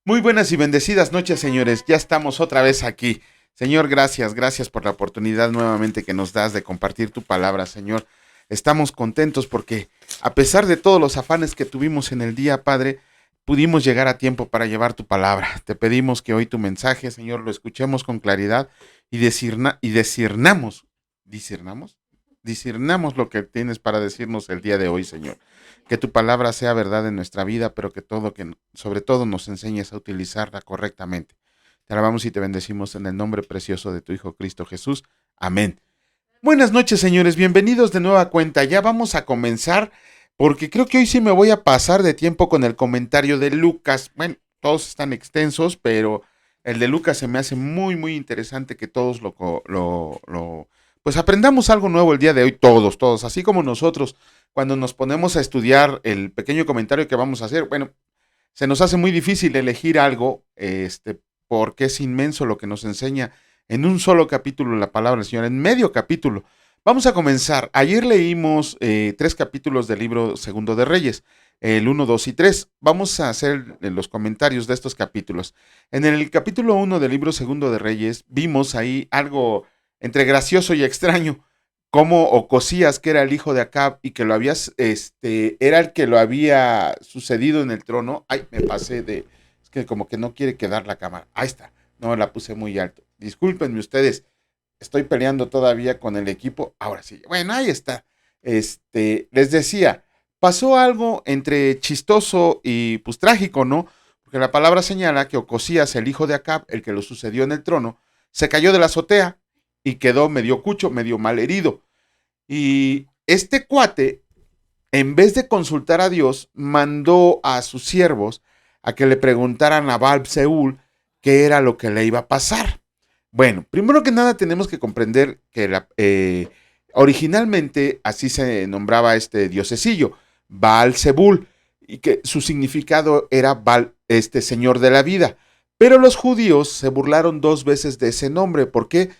Muy buenas y bendecidas noches, señores. Ya estamos otra vez aquí. Señor, gracias por la oportunidad nuevamente que nos das de compartir tu palabra, Señor. Estamos contentos porque a pesar de todos los afanes que tuvimos en el día, Padre, pudimos llegar a tiempo para llevar tu palabra. Te pedimos que hoy tu mensaje, Señor, lo escuchemos con claridad y discernamos, discernamos lo que tienes para decirnos el día de hoy, Señor. Que tu palabra sea verdad en nuestra vida, pero que sobre todo nos enseñes a utilizarla correctamente. Te alabamos y te bendecimos en el nombre precioso de tu Hijo Cristo Jesús. Amén. Buenas noches, señores. Bienvenidos de nueva cuenta. Ya vamos a comenzar porque creo que hoy sí me voy a pasar de tiempo con el comentario de Lucas. Bueno, todos están extensos, pero el de Lucas se me hace muy interesante que todos pues aprendamos algo nuevo el día de hoy, todos, así como nosotros cuando nos ponemos a estudiar el pequeño comentario que vamos a hacer. Bueno, se nos hace muy difícil elegir algo, porque es inmenso lo que nos enseña en un solo capítulo la palabra del Señor, en medio capítulo. Vamos a comenzar. Ayer leímos 3 capítulos del libro Segundo de Reyes, el 1, 2 y 3. Vamos a hacer los comentarios de estos capítulos. En el capítulo 1 del libro Segundo de Reyes vimos ahí algo entre gracioso y extraño, como Ocosías, que era el hijo de Acab y que era el que lo había sucedido en el trono. Ay, me pasé es que como que no quiere quedar la cámara. Ahí está, no, la puse muy alto. Discúlpenme ustedes, estoy peleando todavía con el equipo. Ahora sí, bueno, ahí está. Les decía, pasó algo entre chistoso y pues trágico, ¿no? Porque la palabra señala que Ocosías, el hijo de Acab, el que lo sucedió en el trono, se cayó de la azotea y quedó medio cucho, medio mal herido. Y este cuate, en vez de consultar a Dios, mandó a sus siervos a que le preguntaran a Baal Zeul qué era lo que le iba a pasar. Bueno, primero que nada tenemos que comprender que originalmente así se nombraba este diosesillo, Baal Zebul, y que su significado era Baal, señor de la vida. Pero los judíos se burlaron 2 veces de ese nombre. ¿Por qué?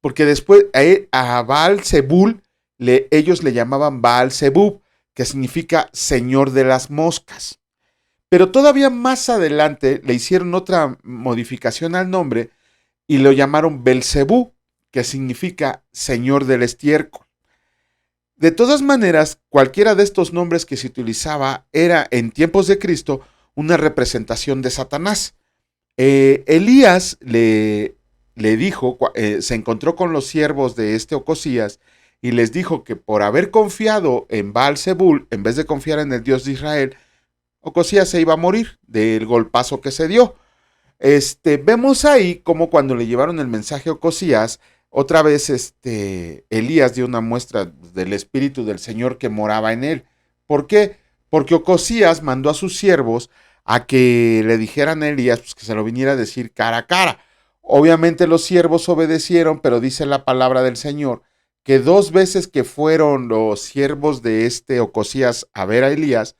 Porque después a Baal Zebul ellos le llamaban Baal Zebub, que significa señor de las moscas. Pero todavía más adelante le hicieron otra modificación al nombre y lo llamaron Belcebú, que significa señor del estiércol. De todas maneras, cualquiera de estos nombres que se utilizaba era en tiempos de Cristo una representación de Satanás. Elías le dijo, se encontró con los siervos de Ocosías y les dijo que por haber confiado en Baal Zebul, en vez de confiar en el Dios de Israel, Ocosías se iba a morir del golpazo que se dio. Vemos ahí como cuando le llevaron el mensaje a Ocosías, otra vez Elías dio una muestra del espíritu del Señor que moraba en él. ¿Por qué? Porque Ocosías mandó a sus siervos a que le dijeran a Elías pues, que se lo viniera a decir cara a cara. Obviamente los siervos obedecieron, pero dice la palabra del Señor que 2 veces que fueron los siervos de Ocosías a ver a Elías,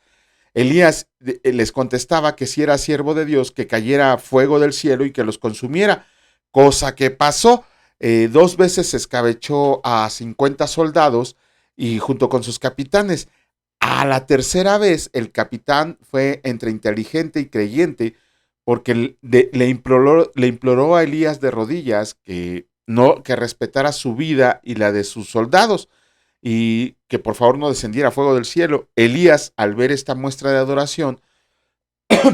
Elías les contestaba que si era siervo de Dios, que cayera fuego del cielo y que los consumiera, cosa que pasó. 2 veces se escabechó a 50 soldados y junto con sus capitanes. A la tercera vez, el capitán fue entre inteligente y creyente porque le imploró a Elías de rodillas que respetara su vida y la de sus soldados y que por favor no descendiera fuego del cielo. Elías, al ver esta muestra de adoración,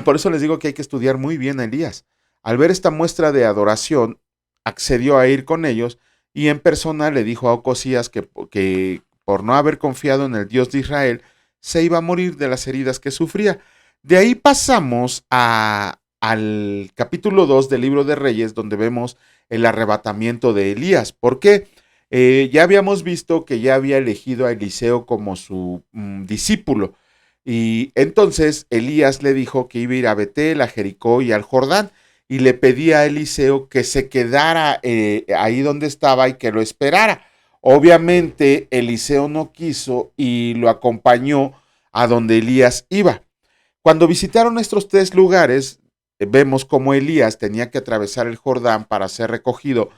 por eso les digo que hay que estudiar muy bien a Elías, al ver esta muestra de adoración, accedió a ir con ellos y en persona le dijo a Ocosías que por no haber confiado en el Dios de Israel, se iba a morir de las heridas que sufría. De ahí pasamos al capítulo 2 del libro de Reyes, donde vemos el arrebatamiento de Elías. ¿Por qué? Ya habíamos visto que ya había elegido a Eliseo como su discípulo. Y entonces Elías le dijo que iba a ir a Betel, a Jericó y al Jordán. Y le pedía a Eliseo que se quedara ahí donde estaba y que lo esperara. Obviamente Eliseo no quiso y lo acompañó a donde Elías iba. Cuando visitaron estos 3 lugares, vemos cómo Elías tenía que atravesar el Jordán para ser recogido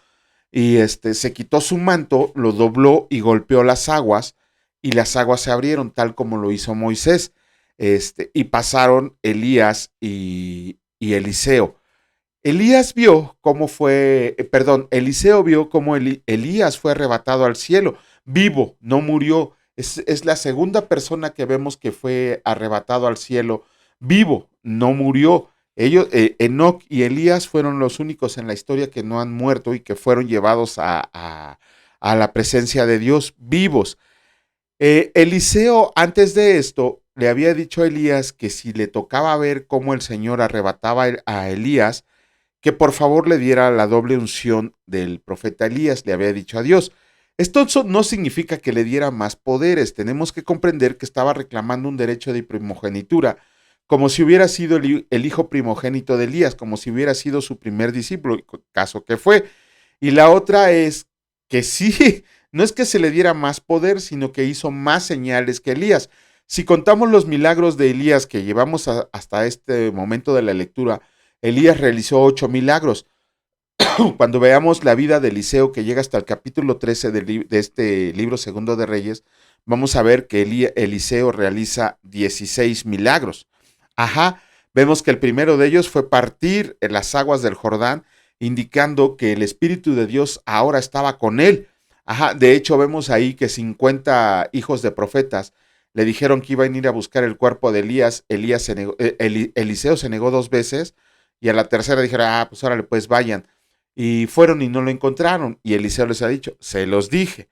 y se quitó su manto, lo dobló y golpeó las aguas y las aguas se abrieron tal como lo hizo Moisés. Y pasaron Elías y y Eliseo. Eliseo vio cómo Elías fue arrebatado al cielo, vivo, no murió. Es la segunda persona que vemos que fue arrebatado al cielo, vivo, no murió. Ellos, Enoc y Elías fueron los únicos en la historia que no han muerto y que fueron llevados a la presencia de Dios vivos. Eliseo, antes de esto, le había dicho a Elías que si le tocaba ver cómo el Señor arrebataba a Elías, que por favor le diera la doble unción del profeta Elías, le había dicho a Dios. Esto no significa que le diera más poderes, tenemos que comprender que estaba reclamando un derecho de primogenitura, como si hubiera sido el hijo primogénito de Elías, como si hubiera sido su primer discípulo, caso que fue. Y la otra es que sí, no es que se le diera más poder, sino que hizo más señales que Elías. Si contamos los milagros de Elías que llevamos hasta este momento de la lectura, Elías realizó 8 milagros. Cuando veamos la vida de Eliseo, que llega hasta el capítulo 13 de este libro segundo de Reyes, vamos a ver que Eliseo realiza 16 milagros. Ajá, vemos que el primero de ellos fue partir en las aguas del Jordán, indicando que el Espíritu de Dios ahora estaba con él. Ajá, de hecho vemos ahí que 50 hijos de profetas le dijeron que iban a ir a buscar el cuerpo de Elías. Eliseo se negó 2 veces y a la tercera dijeron, pues órale, pues vayan. Y fueron y no lo encontraron. Y Eliseo les ha dicho, se los dije.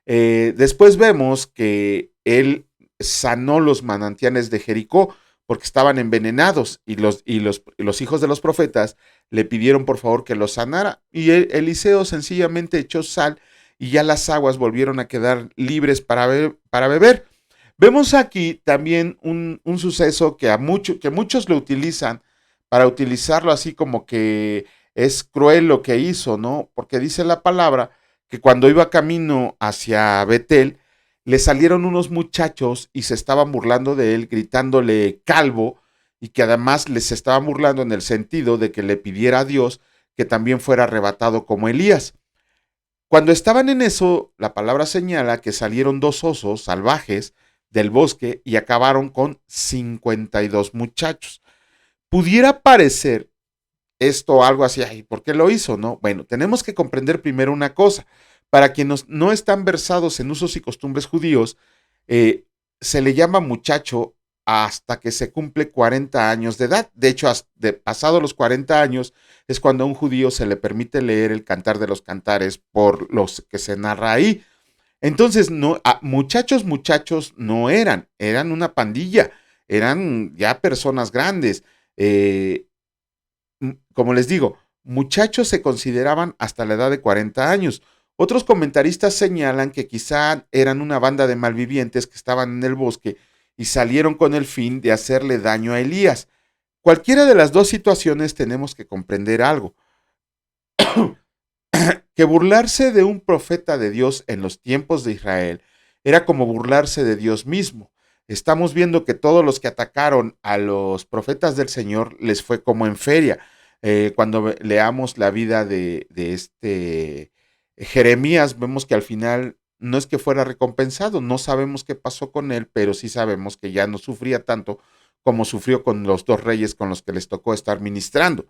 Después vemos que él sanó los manantiales de Jericó porque estaban envenenados y los hijos de los profetas le pidieron por favor que los sanara. Y Eliseo sencillamente echó sal y ya las aguas volvieron a quedar libres para beber. Vemos aquí también un suceso que muchos lo utilizan para utilizarlo así como que es cruel lo que hizo, ¿no? Porque dice la palabra que cuando iba camino hacia Betel, le salieron unos muchachos y se estaban burlando de él, gritándole calvo, y que además les estaban burlando en el sentido de que le pidiera a Dios que también fuera arrebatado como Elías. Cuando estaban en eso, la palabra señala que salieron 2 osos salvajes del bosque y acabaron con 52 muchachos. Pudiera parecer esto algo así, ay, ¿por qué lo hizo? No, bueno, tenemos que comprender primero una cosa. Para quienes no están versados en usos y costumbres judíos, se le llama muchacho hasta que se cumple 40 años de edad. De hecho, pasado los 40 años es cuando a un judío se le permite leer el Cantar de los Cantares por los que se narra ahí. Entonces, no, muchachos eran una pandilla, eran ya personas grandes. Como les digo, muchachos se consideraban hasta la edad de 40 años. Otros comentaristas señalan que quizá eran una banda de malvivientes que estaban en el bosque y salieron con el fin de hacerle daño a Elías. Cualquiera de las dos situaciones tenemos que comprender algo. Que burlarse de un profeta de Dios en los tiempos de Israel era como burlarse de Dios mismo. Estamos viendo que todos los que atacaron a los profetas del Señor les fue como en feria. Cuando leamos la vida de este Jeremías, vemos que al final no es que fuera recompensado, no sabemos qué pasó con él, pero sí sabemos que ya no sufría tanto como sufrió con los 2 reyes con los que les tocó estar ministrando.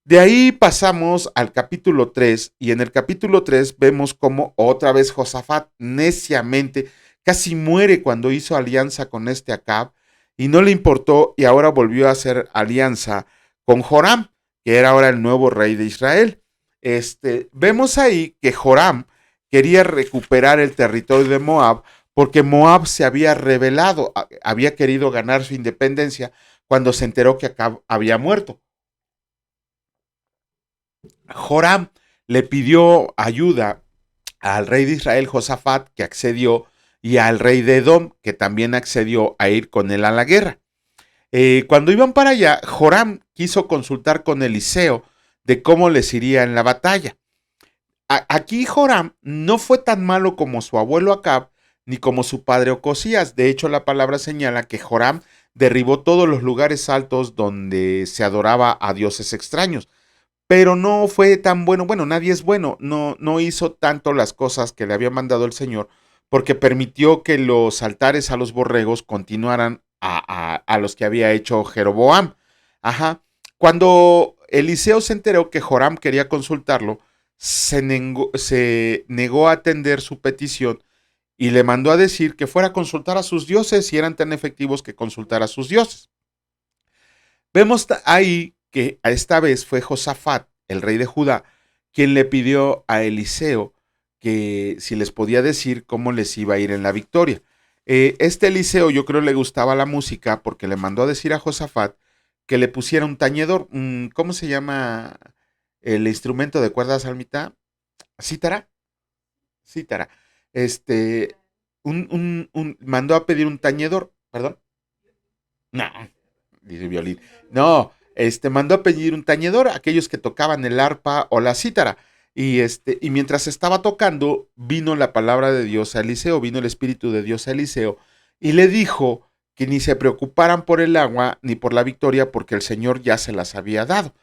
De ahí pasamos al capítulo 3 y en el capítulo 3 vemos cómo otra vez Josafat neciamente casi muere cuando hizo alianza con este Acab y no le importó y ahora volvió a hacer alianza con Joram, que era ahora el nuevo rey de Israel. Vemos ahí que Joram quería recuperar el territorio de Moab porque Moab se había rebelado, había querido ganar su independencia cuando se enteró que Acab había muerto. Joram le pidió ayuda al rey de Israel, Josafat, que accedió, y al rey de Edom, que también accedió a ir con él a la guerra. Cuando iban para allá, Joram quiso consultar con Eliseo de cómo les iría en la batalla. Aquí Joram no fue tan malo como su abuelo Acab, ni como su padre Ocosías. De hecho, la palabra señala que Joram derribó todos los lugares altos donde se adoraba a dioses extraños. Pero no fue tan bueno, nadie es bueno, no hizo tanto las cosas que le había mandado el Señor, porque permitió que los altares a los borregos continuaran a los que había hecho Jeroboam. Ajá. Cuando Eliseo se enteró que Joram quería consultarlo, se negó a atender su petición y le mandó a decir que fuera a consultar a sus dioses y eran tan efectivos que consultara a sus dioses. Vemos ahí que a esta vez fue Josafat, el rey de Judá, quien le pidió a Eliseo que si les podía decir cómo les iba a ir en la victoria. Este Eliseo yo creo le gustaba la música porque le mandó a decir a Josafat que le pusiera un tañedor. ¿Cómo se llama el instrumento de cuerdas al mitad? ¿Cítara? Cítara. Este, mandó a pedir un tañedor, perdón. No, dice violín. No, mandó a pedir un tañedor a aquellos que tocaban el arpa o la cítara. Y mientras estaba tocando, vino la palabra de Dios a Eliseo, vino el Espíritu de Dios a Eliseo, y le dijo que ni se preocuparan por el agua ni por la victoria, porque el Señor ya se las había dado.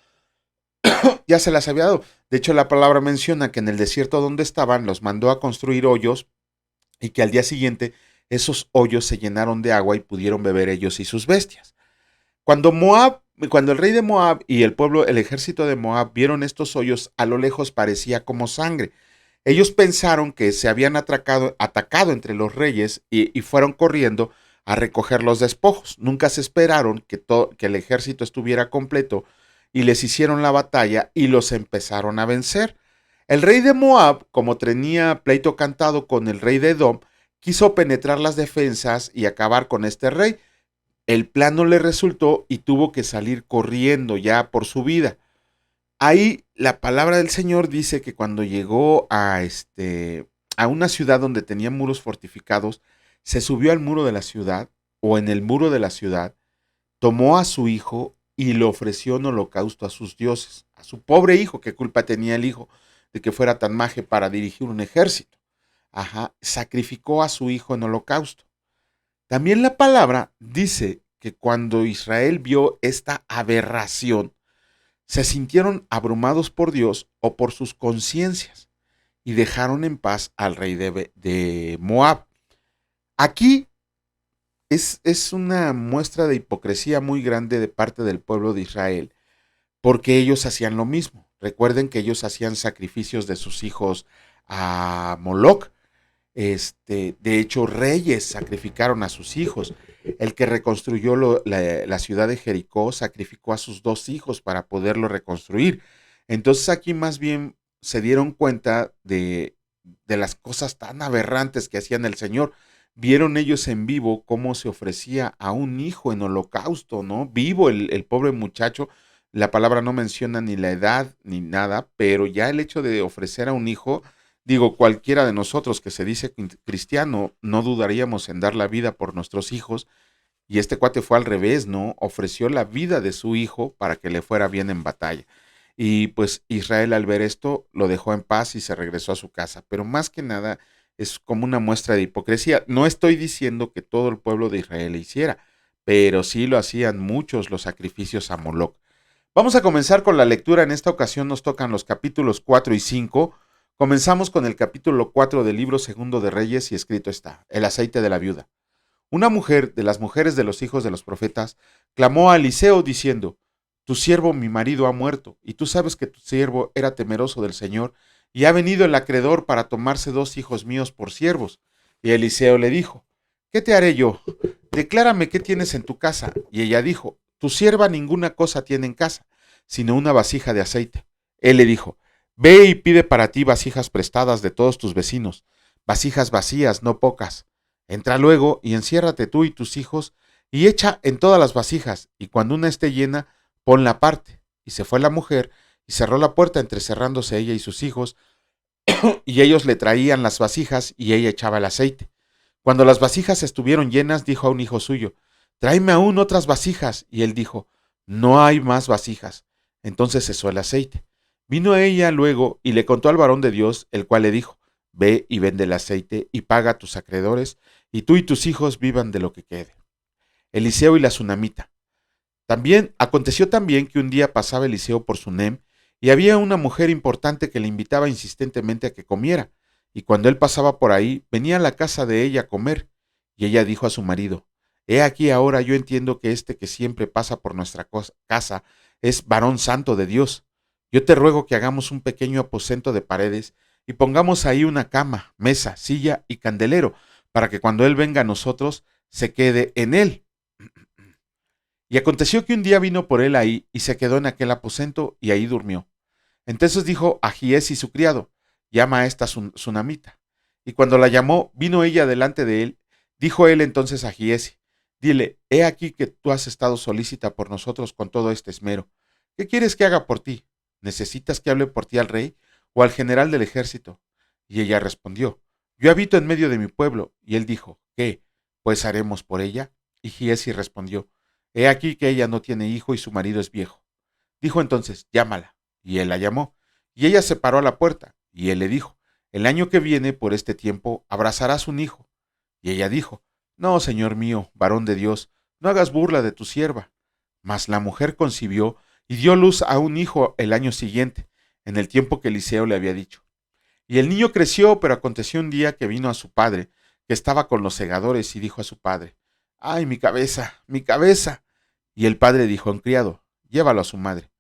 Ya se las había dado. De hecho, la palabra menciona que en el desierto donde estaban los mandó a construir hoyos y que al día siguiente esos hoyos se llenaron de agua y pudieron beber ellos y sus bestias. Cuando cuando el rey de Moab y el pueblo, el ejército de Moab vieron estos hoyos, a lo lejos parecía como sangre. Ellos pensaron que se habían atacado entre los reyes y fueron corriendo a recoger los despojos. Nunca se esperaron que el ejército estuviera completo y les hicieron la batalla y los empezaron a vencer. El rey de Moab, como tenía pleito cantado con el rey de Edom, quiso penetrar las defensas y acabar con este rey. El plan no le resultó y tuvo que salir corriendo ya por su vida. Ahí la palabra del Señor dice que cuando llegó a una ciudad donde tenía muros fortificados, se subió al muro de la ciudad o en el muro de la ciudad, tomó a su hijo y le ofreció en holocausto a sus dioses, a su pobre hijo. ¿Qué culpa tenía el hijo de que fuera tan maje para dirigir un ejército? Sacrificó a su hijo en holocausto. También la palabra dice que cuando Israel vio esta aberración, se sintieron abrumados por Dios o por sus conciencias y dejaron en paz al rey de Moab. Aquí es una muestra de hipocresía muy grande de parte del pueblo de Israel, porque ellos hacían lo mismo. Recuerden que ellos hacían sacrificios de sus hijos a Moloc. De hecho, reyes sacrificaron a sus hijos. El que reconstruyó la ciudad de Jericó sacrificó a sus 2 hijos para poderlo reconstruir. Entonces aquí más bien se dieron cuenta de las cosas tan aberrantes que hacían el Señor. Vieron ellos en vivo cómo se ofrecía a un hijo en holocausto, ¿no? Vivo el pobre muchacho. La palabra no menciona ni la edad ni nada, pero ya el hecho de ofrecer a un hijo, digo, cualquiera de nosotros que se dice cristiano, no dudaríamos en dar la vida por nuestros hijos. Y este cuate fue al revés, ¿no? Ofreció la vida de su hijo para que le fuera bien en batalla. Y pues Israel al ver esto lo dejó en paz y se regresó a su casa. Pero más que nada es como una muestra de hipocresía. No estoy diciendo que todo el pueblo de Israel lo hiciera, pero sí lo hacían muchos los sacrificios a Moloc. Vamos a comenzar con la lectura. En esta ocasión nos tocan los capítulos 4 y 5. Comenzamos con el capítulo 4 del libro segundo de Reyes y escrito está: el aceite de la viuda. Una mujer de las mujeres de los hijos de los profetas clamó a Eliseo diciendo: tu siervo mi marido ha muerto, y tú sabes que tu siervo era temeroso del Señor, y ha venido el acreedor para tomarse 2 hijos míos por siervos. Y Eliseo le dijo: ¿qué te haré yo? Declárame qué tienes en tu casa. Y ella dijo: tu sierva ninguna cosa tiene en casa, sino una vasija de aceite. Él le dijo: ve y pide para ti vasijas prestadas de todos tus vecinos, vasijas vacías, no pocas. Entra luego y enciérrate tú y tus hijos, y echa en todas las vasijas, y cuando una esté llena, ponla aparte. Y se fue la mujer, y cerró la puerta entrecerrándose ella y sus hijos, y ellos le traían las vasijas, y ella echaba el aceite. Cuando las vasijas estuvieron llenas, dijo a un hijo suyo: tráeme aún otras vasijas. Y él dijo: no hay más vasijas. Entonces cesó el aceite. Vino ella luego y le contó al varón de Dios, el cual le dijo: ve y vende el aceite y paga a tus acreedores, y tú y tus hijos vivan de lo que quede. Eliseo y la sunamita. Aconteció también que un día pasaba Eliseo por Sunem, y había una mujer importante que le invitaba insistentemente a que comiera, y cuando él pasaba por ahí, venía a la casa de ella a comer, y ella dijo a su marido: he aquí ahora yo entiendo que este que siempre pasa por nuestra casa es varón santo de Dios. Yo te ruego que hagamos un pequeño aposento de paredes y pongamos ahí una cama, mesa, silla y candelero, para que cuando él venga a nosotros, se quede en él. Y aconteció que un día vino por él ahí y se quedó en aquel aposento y ahí durmió. Entonces dijo a Giezi su criado, llama a esta tsunamita. Y cuando la llamó, vino ella delante de él. Dijo él entonces a Giezi, dile, he aquí que tú has estado solícita por nosotros con todo este esmero. ¿Qué quieres que haga por ti? ¿Necesitas que hable por ti al rey o al general del ejército? Y ella respondió, yo habito en medio de mi pueblo. Y él dijo, ¿qué? Pues haremos por ella. Y Giezi respondió, he aquí que ella no tiene hijo y su marido es viejo. Dijo entonces, llámala. Y él la llamó. Y ella se paró a la puerta. Y él le dijo, el año que viene, por este tiempo, abrazarás un hijo. Y ella dijo, no, señor mío, varón de Dios, no hagas burla de tu sierva. Mas la mujer concibió y dio luz a un hijo el año siguiente, en el tiempo que Eliseo le había dicho. Y el niño creció, pero aconteció un día que vino a su padre, que estaba con los segadores, y dijo a su padre, ¡ay, mi cabeza, mi cabeza! Y el padre dijo a un criado, llévalo a su madre.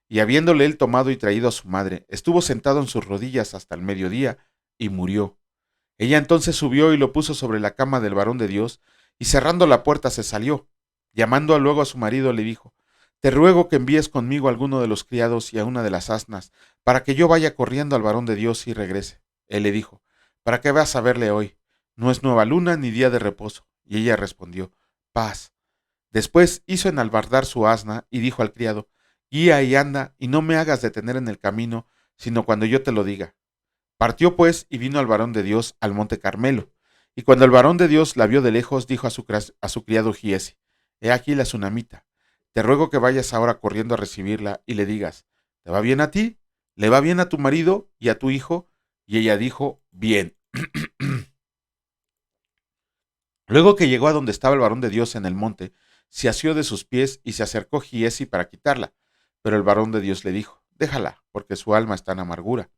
Y habiéndole él tomado y traído a su madre, estuvo sentado en sus rodillas hasta el mediodía, y murió. Ella entonces subió y lo puso sobre la cama del varón de Dios, y cerrando la puerta se salió. Llamando luego a su marido le dijo, te ruego que envíes conmigo a alguno de los criados y a una de las asnas, para que yo vaya corriendo al varón de Dios y regrese. Él le dijo, ¿para qué vas a verle hoy? No es nueva luna ni día de reposo. Y ella respondió, paz. Después hizo enalbardar su asna y dijo al criado, guía y anda, y no me hagas detener en el camino, sino cuando yo te lo diga. Partió pues y vino al varón de Dios al monte Carmelo. Y cuando el varón de Dios la vio de lejos, dijo a su criado Giesi, he aquí la tsunamita. Te ruego que vayas ahora corriendo a recibirla y le digas, ¿te va bien a ti? ¿Le va bien a tu marido y a tu hijo? Y ella dijo, bien. Luego que llegó a donde estaba el varón de Dios en el monte, se asió de sus pies y se acercó Giesi para quitarla. Pero el varón de Dios le dijo, déjala, porque su alma está en amargura.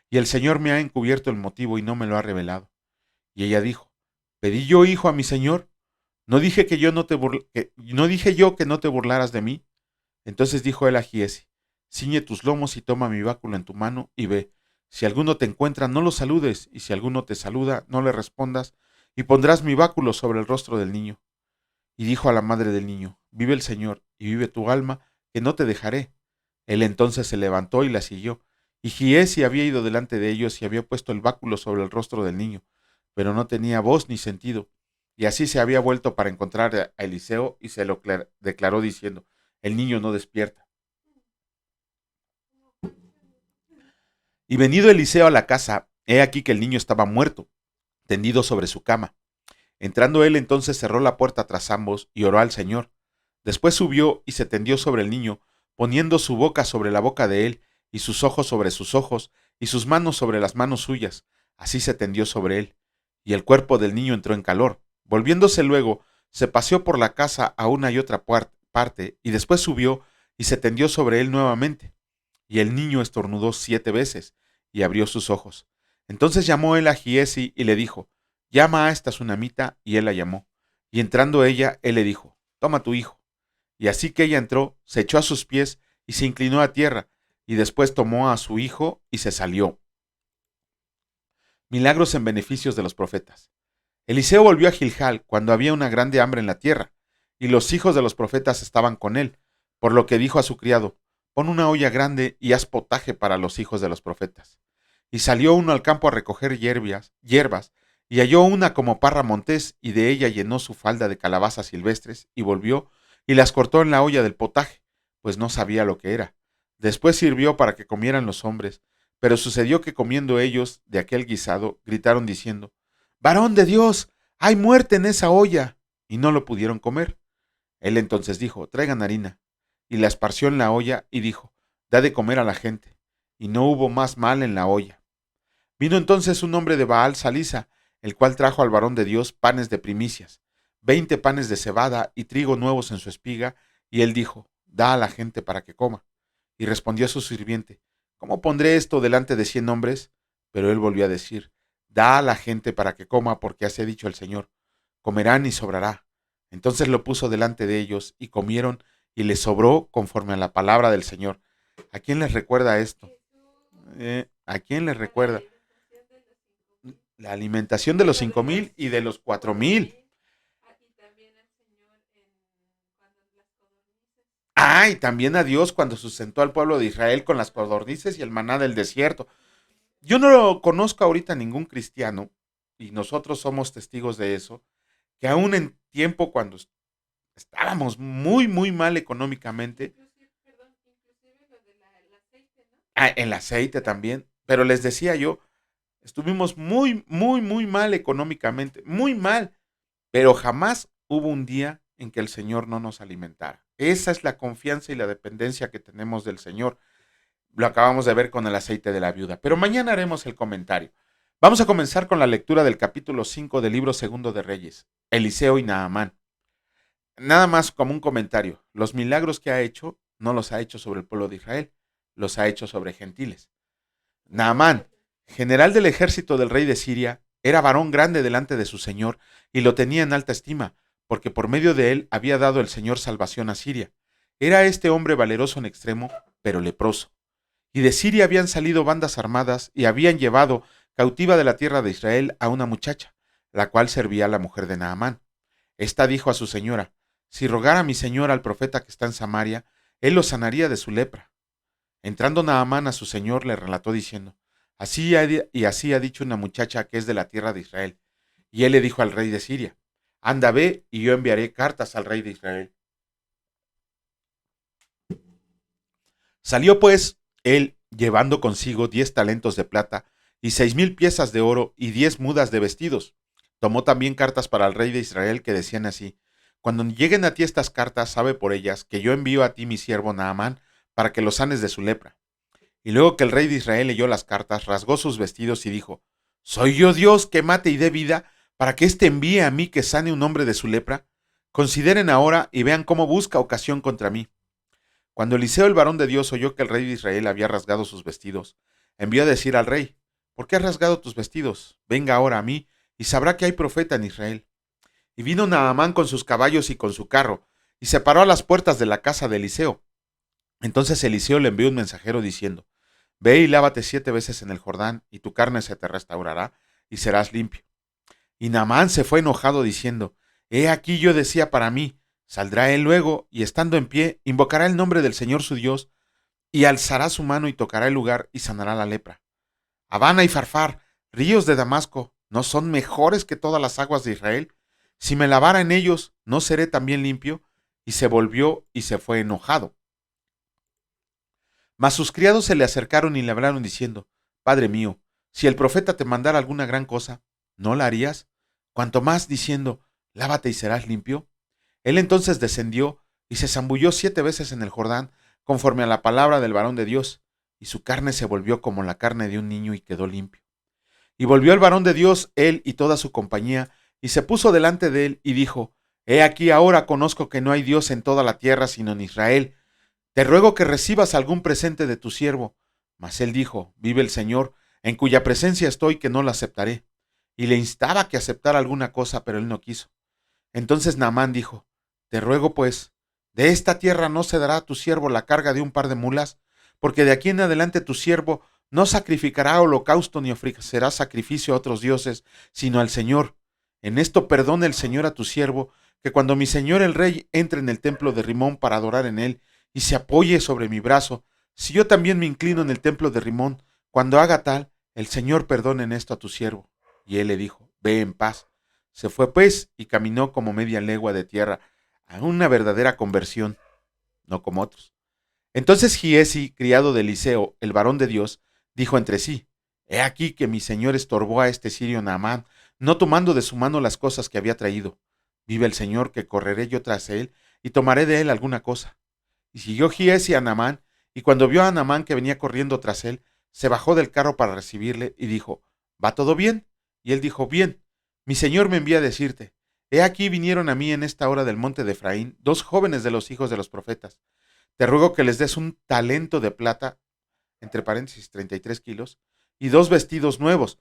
Y el Señor me ha encubierto el motivo y no me lo ha revelado. Y ella dijo, ¿pedí yo hijo a mi Señor? ¿No dije que yo no te no dije yo que no te burlaras de mí? Entonces dijo él a Giesi, ciñe tus lomos y toma mi báculo en tu mano y ve. Si alguno te encuentra, no lo saludes, y si alguno te saluda, no le respondas, y pondrás mi báculo sobre el rostro del niño. Y dijo a la madre del niño, vive el Señor, y vive tu alma, que no te dejaré. Él entonces se levantó y la siguió, y Giesi había ido delante de ellos y había puesto el báculo sobre el rostro del niño, pero no tenía voz ni sentido. Y así se había vuelto para encontrar a Eliseo y se lo declaró diciendo, el niño no despierta. Y venido Eliseo a la casa, he aquí que el niño estaba muerto, tendido sobre su cama. Entrando él entonces cerró la puerta tras ambos y oró al Señor. Después subió y se tendió sobre el niño, poniendo su boca sobre la boca de él, y sus ojos sobre sus ojos, y sus manos sobre las manos suyas. Así se tendió sobre él. Y el cuerpo del niño entró en calor. Volviéndose luego, se paseó por la casa a una y otra parte, y después subió y se tendió sobre él nuevamente. Y el niño estornudó 7 veces, y abrió sus ojos. Entonces llamó él a Giesi y le dijo, llama a esta tsunamita, y él la llamó. Y entrando ella, él le dijo, toma tu hijo. Y así que ella entró, se echó a sus pies y se inclinó a tierra, y después tomó a su hijo y se salió. Milagros en beneficios de los profetas. Eliseo volvió a Gilgal cuando había una grande hambre en la tierra, y los hijos de los profetas estaban con él, por lo que dijo a su criado, pon una olla grande y haz potaje para los hijos de los profetas. Y salió uno al campo a recoger hierbas, y halló una como parra montés, y de ella llenó su falda de calabazas silvestres, y volvió, y las cortó en la olla del potaje, pues no sabía lo que era. Después sirvió para que comieran los hombres, pero sucedió que comiendo ellos de aquel guisado, gritaron diciendo, varón de Dios, hay muerte en esa olla, y no lo pudieron comer. Él entonces dijo, traigan harina, y la esparció en la olla, y dijo, da de comer a la gente, y no hubo más mal en la olla. Vino entonces un hombre de Baal Salisa, el cual trajo al varón de Dios panes de primicias, 20 panes de cebada y trigo nuevos en su espiga, y él dijo, da a la gente para que coma. Y respondió su sirviente, ¿cómo pondré esto delante de 100 hombres? Pero él volvió a decir, da a la gente para que coma, porque así ha dicho el Señor, comerán y sobrará. Entonces lo puso delante de ellos, y comieron, y le sobró conforme a la palabra del Señor. ¿A quién les recuerda esto? ¿A quién les recuerda? La alimentación de los 5,000 y de los 4,000. Ah, y también a Dios cuando sustentó al pueblo de Israel con las codornices y el maná del desierto. Yo no lo conozco ahorita ningún cristiano, y nosotros somos testigos de eso, que aún en tiempo cuando estábamos muy, muy mal económicamente, el aceite también, pero les decía yo, estuvimos muy, muy, muy mal económicamente, muy mal, pero jamás hubo un día en que el Señor no nos alimentara. Esa es la confianza y la dependencia que tenemos del Señor. Lo acabamos de ver con el aceite de la viuda, pero mañana haremos el comentario. Vamos a comenzar con la lectura del capítulo 5 del libro segundo de Reyes, Eliseo y Naamán. Nada más como un comentario, los milagros que ha hecho no los ha hecho sobre el pueblo de Israel, los ha hecho sobre gentiles. Naamán, general del ejército del rey de Siria, era varón grande delante de su señor y lo tenía en alta estima, porque por medio de él había dado el Señor salvación a Siria. Era este hombre valeroso en extremo, pero leproso. Y de Siria habían salido bandas armadas y habían llevado cautiva de la tierra de Israel a una muchacha, la cual servía a la mujer de Naamán. Esta dijo a su señora: si rogara mi señor al profeta que está en Samaria, él lo sanaría de su lepra. Entrando Naamán a su señor, le relató diciendo: así ha dicho una muchacha que es de la tierra de Israel. Y él le dijo al rey de Siria: anda, ve, y yo enviaré cartas al rey de Israel. Salió pues él, llevando consigo 10 talentos de plata, y 6,000 piezas de oro, y 10 mudas de vestidos. Tomó también cartas para el rey de Israel que decían así: cuando lleguen a ti estas cartas, sabe por ellas que yo envío a ti mi siervo Naamán, para que lo sanes de su lepra. Y luego que el rey de Israel leyó las cartas, rasgó sus vestidos y dijo: ¿soy yo Dios que mate y dé vida, para que éste envíe a mí que sane un hombre de su lepra? Consideren ahora y vean cómo busca ocasión contra mí. Cuando Eliseo el varón de Dios oyó que el rey de Israel había rasgado sus vestidos, envió a decir al rey: ¿por qué has rasgado tus vestidos? Venga ahora a mí, y sabrá que hay profeta en Israel. Y vino Naamán con sus caballos y con su carro, y se paró a las puertas de la casa de Eliseo. Entonces Eliseo le envió un mensajero diciendo: ve y lávate 7 veces en el Jordán, y tu carne se te restaurará, y serás limpio. Y Naamán se fue enojado diciendo: he aquí yo decía para mí: saldrá él luego, y estando en pie, invocará el nombre del Señor su Dios, y alzará su mano y tocará el lugar y sanará la lepra. Habana y Farfar, ríos de Damasco, ¿no son mejores que todas las aguas de Israel? Si me lavara en ellos, ¿no seré también limpio? Y se volvió y se fue enojado. Mas sus criados se le acercaron y le hablaron diciendo: Padre mío, si el profeta te mandara alguna gran cosa, ¿no la harías? Cuanto más diciendo: lávate y serás limpio. Él entonces descendió y se zambulló 7 veces en el Jordán, conforme a la palabra del varón de Dios, y su carne se volvió como la carne de un niño y quedó limpio. Y volvió el varón de Dios, él y toda su compañía, y se puso delante de él y dijo: he aquí ahora conozco que no hay Dios en toda la tierra sino en Israel. Te ruego que recibas algún presente de tu siervo. Mas él dijo: vive el Señor, en cuya presencia estoy, que no la aceptaré. Y le instaba que aceptara alguna cosa, pero él no quiso. Entonces Naamán dijo: te ruego pues, de esta tierra no se dará a tu siervo la carga de un par de mulas, porque de aquí en adelante tu siervo no sacrificará holocausto ni ofrecerá sacrificio a otros dioses, sino al Señor. En esto perdone el Señor a tu siervo, que cuando mi señor el rey entre en el templo de Rimón para adorar en él, y se apoye sobre mi brazo, si yo también me inclino en el templo de Rimón, cuando haga tal, el Señor perdone en esto a tu siervo. Y él le dijo: ve en paz. Se fue pues y caminó como media legua de tierra, a una verdadera conversión, no como otros. Entonces Giesi, criado de Eliseo, el varón de Dios, dijo entre sí: he aquí que mi señor estorbó a este sirio Naamán, no tomando de su mano las cosas que había traído. Vive el Señor, que correré yo tras él y tomaré de él alguna cosa. Y siguió Giesi a Naamán, y cuando vio a Naamán que venía corriendo tras él, se bajó del carro para recibirle y dijo: ¿va todo bien? Y él dijo: bien. Mi señor me envía a decirte: he aquí vinieron a mí en esta hora del monte de Efraín 2 jóvenes de los hijos de los profetas. Te ruego que les des un talento de plata, entre paréntesis 33 kilos, y 2 vestidos nuevos.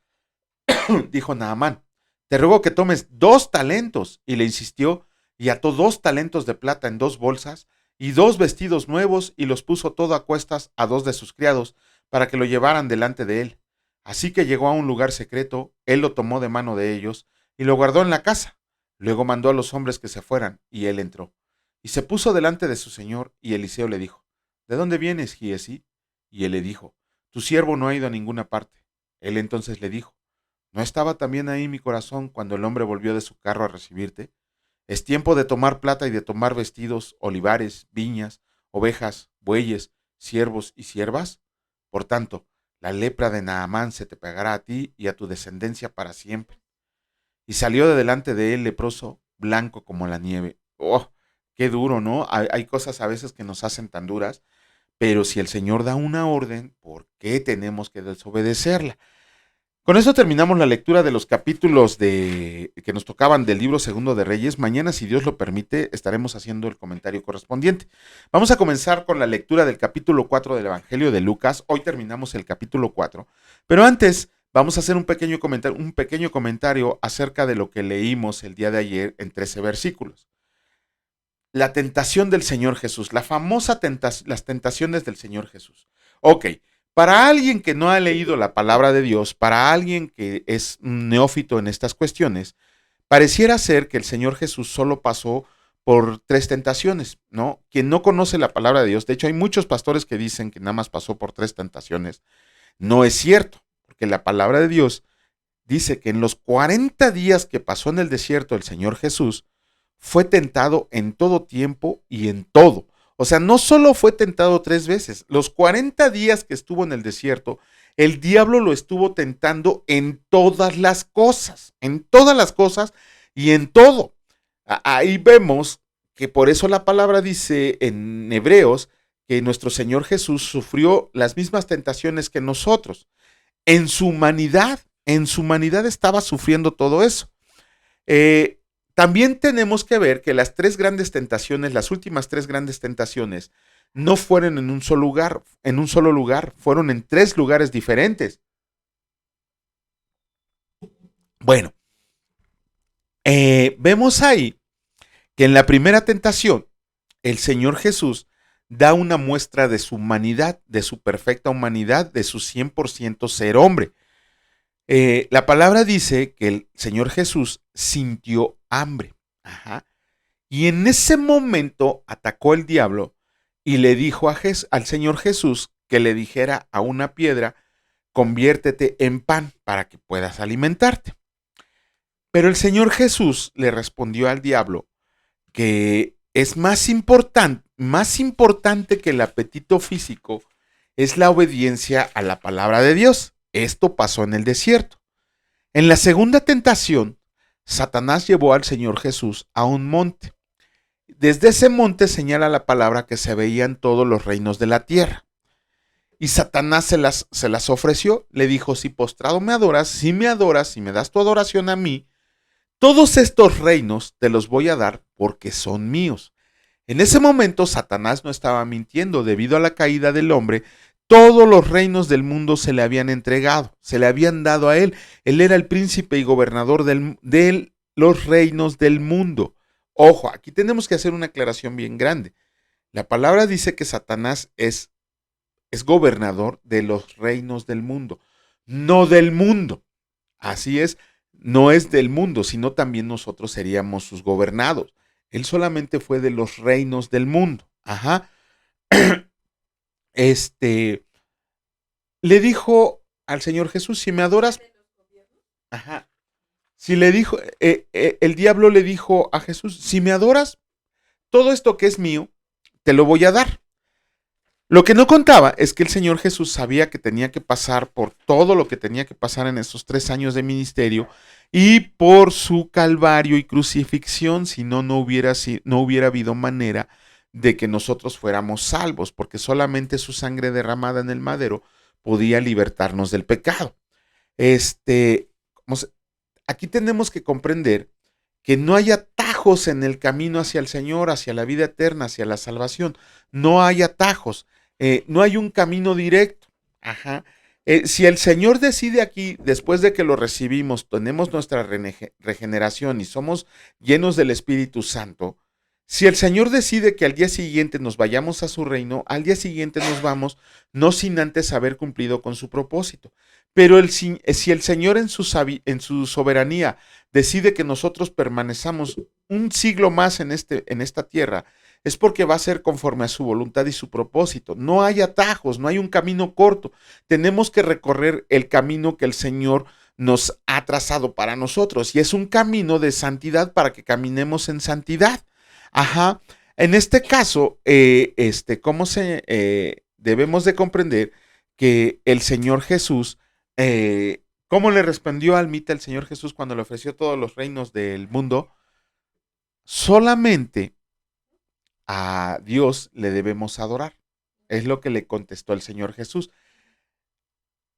Dijo Naamán: te ruego que tomes 2 talentos. Y le insistió, y ató 2 talentos de plata en 2 bolsas, y 2 vestidos nuevos, y los puso todo a cuestas a 2 de sus criados, para que lo llevaran delante de él. Así que llegó a un lugar secreto, él lo tomó de mano de ellos, y lo guardó en la casa. Luego mandó a los hombres que se fueran, y él entró. Y se puso delante de su señor, y Eliseo le dijo: ¿De dónde vienes, Giesi? Y él le dijo: Tu siervo no ha ido a ninguna parte. Él entonces le dijo: ¿No estaba también ahí mi corazón cuando el hombre volvió de su carro a recibirte? Es tiempo de tomar plata y de tomar vestidos, olivares, viñas, ovejas, bueyes, siervos y siervas. Por tanto, la lepra de Naamán se te pegará a ti y a tu descendencia para siempre. Y salió de delante de él leproso, blanco como la nieve. Oh, qué duro, ¿no? Hay cosas a veces que nos hacen tan duras, pero si el Señor da una orden, ¿por qué tenemos que desobedecerla? Con eso terminamos la lectura de los capítulos que nos tocaban del libro segundo de Reyes. Mañana, si Dios lo permite, estaremos haciendo el comentario correspondiente. Vamos a comenzar con la lectura del capítulo 4 del Evangelio de Lucas. Hoy terminamos el capítulo 4, pero antes vamos a hacer un pequeño comentario acerca de lo que leímos el día de ayer en 13 versículos. La tentación del Señor Jesús, las tentaciones del Señor Jesús. Ok. Para alguien que no ha leído la palabra de Dios, para alguien que es un neófito en estas cuestiones, pareciera ser que el Señor Jesús solo pasó por 3 tentaciones, ¿no? Quien no conoce la palabra de Dios, de hecho hay muchos pastores que dicen que nada más pasó por 3 tentaciones. No es cierto, porque la palabra de Dios dice que en los 40 días que pasó en el desierto el Señor Jesús, fue tentado en todo tiempo y en todo. O sea, no solo fue tentado 3 veces, los 40 días que estuvo en el desierto, el diablo lo estuvo tentando en todas las cosas y en todo. Ahí vemos que por eso la palabra dice en Hebreos que nuestro Señor Jesús sufrió las mismas tentaciones que nosotros. En su humanidad estaba sufriendo todo eso. También tenemos que ver que las 3 grandes tentaciones, las últimas 3 grandes tentaciones, no fueron en un solo lugar, fueron en 3 lugares diferentes. Bueno, vemos ahí que en la primera tentación, el Señor Jesús da una muestra de su humanidad, de su perfecta humanidad, de su 100% ser hombre. La palabra dice que el Señor Jesús sintió hambre. Ajá. Y en ese momento atacó el diablo y le dijo al Señor Jesús que le dijera a una piedra: conviértete en pan para que puedas alimentarte. Pero el Señor Jesús le respondió al diablo que es más importante que el apetito físico es la obediencia a la palabra de Dios. Esto pasó en el desierto. En la segunda tentación, Satanás llevó al Señor Jesús a un monte. Desde ese monte señala la palabra que se veían todos los reinos de la tierra. Y Satanás se las ofreció. Le dijo: si postrado me adoras, si me das tu adoración a mí, todos estos reinos te los voy a dar porque son míos. En ese momento Satanás no estaba mintiendo. Debido a la caída del hombre, todos los reinos del mundo se le habían entregado, se le habían dado a él. Él era el príncipe y gobernador de los reinos del mundo. Ojo, aquí tenemos que hacer una aclaración bien grande. La palabra dice que Satanás es gobernador de los reinos del mundo, no del mundo. Así es, no es del mundo, sino también nosotros seríamos sus gobernados. Él solamente fue de los reinos del mundo. Ajá. Le dijo al Señor Jesús: si me adoras, ajá. Si le dijo, el diablo le dijo a Jesús: si me adoras, todo esto que es mío, te lo voy a dar. Lo que no contaba es que el Señor Jesús sabía que tenía que pasar por todo lo que tenía que pasar en esos 3 años de ministerio y por su calvario y crucifixión, si no, no hubiera habido manera de que nosotros fuéramos salvos, porque solamente su sangre derramada en el madero podía libertarnos del pecado. Aquí tenemos que comprender que no hay atajos en el camino hacia el Señor, hacia la vida eterna, hacia la salvación. No hay atajos, no hay un camino directo. Ajá. Si el Señor decide aquí, después de que lo recibimos, tenemos nuestra regeneración y somos llenos del Espíritu Santo, Si el Señor decide que al día siguiente nos vayamos a su reino, al día siguiente nos vamos, no sin antes haber cumplido con su propósito. Pero si el Señor en su soberanía decide que nosotros permanezcamos un siglo más en esta tierra, es porque va a ser conforme a su voluntad y su propósito. No hay atajos, no hay un camino corto. Tenemos que recorrer el camino que el Señor nos ha trazado para nosotros, y es un camino de santidad para que caminemos en santidad. Ajá. En este caso, debemos de comprender que el Señor Jesús, ¿cómo le respondió Almita el Señor Jesús cuando le ofreció todos los reinos del mundo? Solamente a Dios le debemos adorar. Es lo que le contestó el Señor Jesús.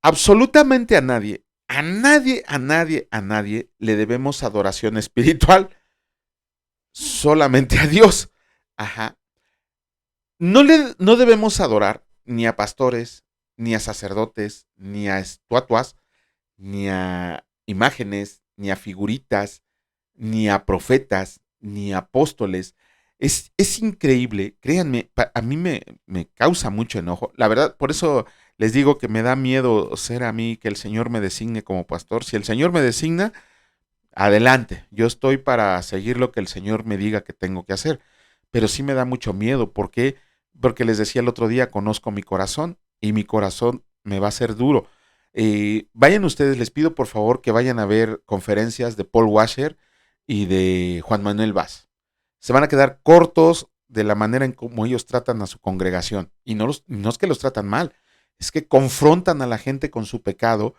Absolutamente a nadie, a nadie, a nadie, a nadie le debemos adoración espiritual. Solamente a Dios. Ajá. No debemos adorar ni a pastores, ni a sacerdotes, ni a estatuas, ni a imágenes, ni a figuritas, ni a profetas, ni a apóstoles. Es increíble, créanme, a mí me causa mucho enojo. La verdad, por eso les digo que me da miedo ser a mí que el Señor me designe como pastor. Si el Señor me designa, adelante, yo estoy para seguir lo que el Señor me diga que tengo que hacer, pero sí me da mucho miedo. ¿Por qué? Porque les decía el otro día, conozco mi corazón y mi corazón me va a ser duro. Vayan ustedes, les pido por favor que vayan a ver conferencias de Paul Washer y de Juan Manuel Vaz. Se van a quedar cortos de la manera en cómo ellos tratan a su congregación, y no es que los tratan mal, es que confrontan a la gente con su pecado.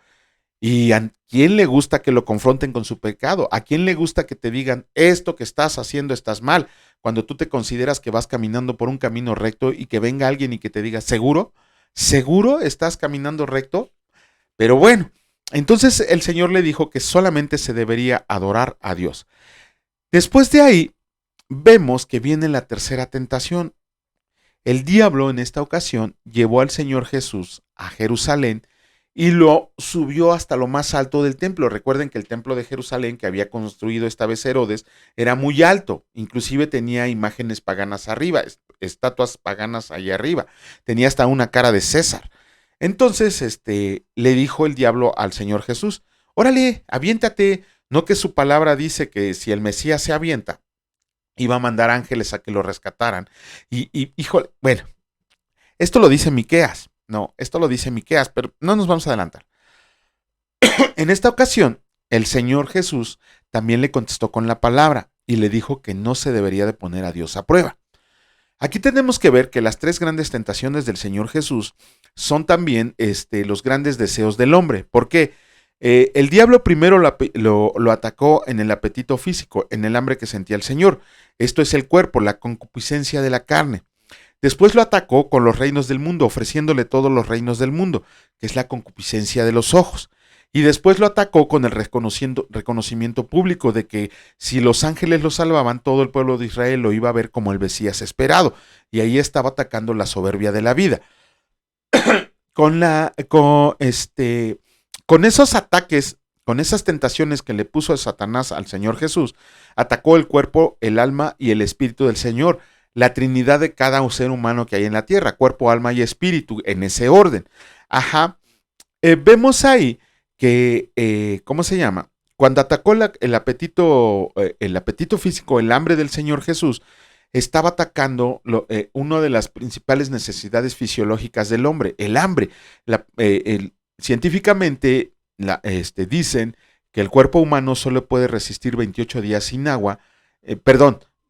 ¿Y a quién le gusta que lo confronten con su pecado? ¿A quién le gusta que te digan esto que estás haciendo estás mal? Cuando tú te consideras que vas caminando por un camino recto y que venga alguien y que te diga, ¿seguro? ¿Seguro estás caminando recto? Pero bueno, entonces el Señor le dijo que solamente se debería adorar a Dios. Después de ahí, vemos que viene la tercera tentación. El diablo en esta ocasión llevó al Señor Jesús a Jerusalén y lo subió hasta lo más alto del templo. Recuerden que el templo de Jerusalén que había construido esta vez Herodes era muy alto, inclusive tenía imágenes paganas arriba, estatuas paganas allá arriba, tenía hasta una cara de César. Entonces, le dijo el diablo al Señor Jesús, órale, aviéntate, no que su palabra dice que si el Mesías se avienta, iba a mandar ángeles a que lo rescataran. Híjole, bueno, esto lo dice Miqueas. No, esto lo dice Miqueas, pero no nos vamos a adelantar. En esta ocasión, el Señor Jesús también le contestó con la palabra y le dijo que no se debería de poner a Dios a prueba. Aquí tenemos que ver que las tres grandes tentaciones del Señor Jesús son también los grandes deseos del hombre. ¿Por qué? El diablo primero lo atacó en el apetito físico, en el hambre que sentía el Señor. Esto es el cuerpo, la concupiscencia de la carne. Después lo atacó con los reinos del mundo, ofreciéndole todos los reinos del mundo, que es la concupiscencia de los ojos. Y después lo atacó con el reconocimiento público de que si los ángeles lo salvaban, todo el pueblo de Israel lo iba a ver como el Mesías esperado. Y ahí estaba atacando la soberbia de la vida. Con esos ataques, con esas tentaciones que le puso a Satanás al Señor Jesús, atacó el cuerpo, el alma y el espíritu del Señor, la trinidad de cada ser humano que hay en la tierra, cuerpo, alma y espíritu, en ese orden. Ajá. Vemos ahí que, ¿cómo se llama? Cuando atacó el apetito físico, el hambre del Señor Jesús, estaba atacando una de las principales necesidades fisiológicas del hombre, el hambre. Científicamente dicen que el cuerpo humano solo puede resistir 28 días sin agua,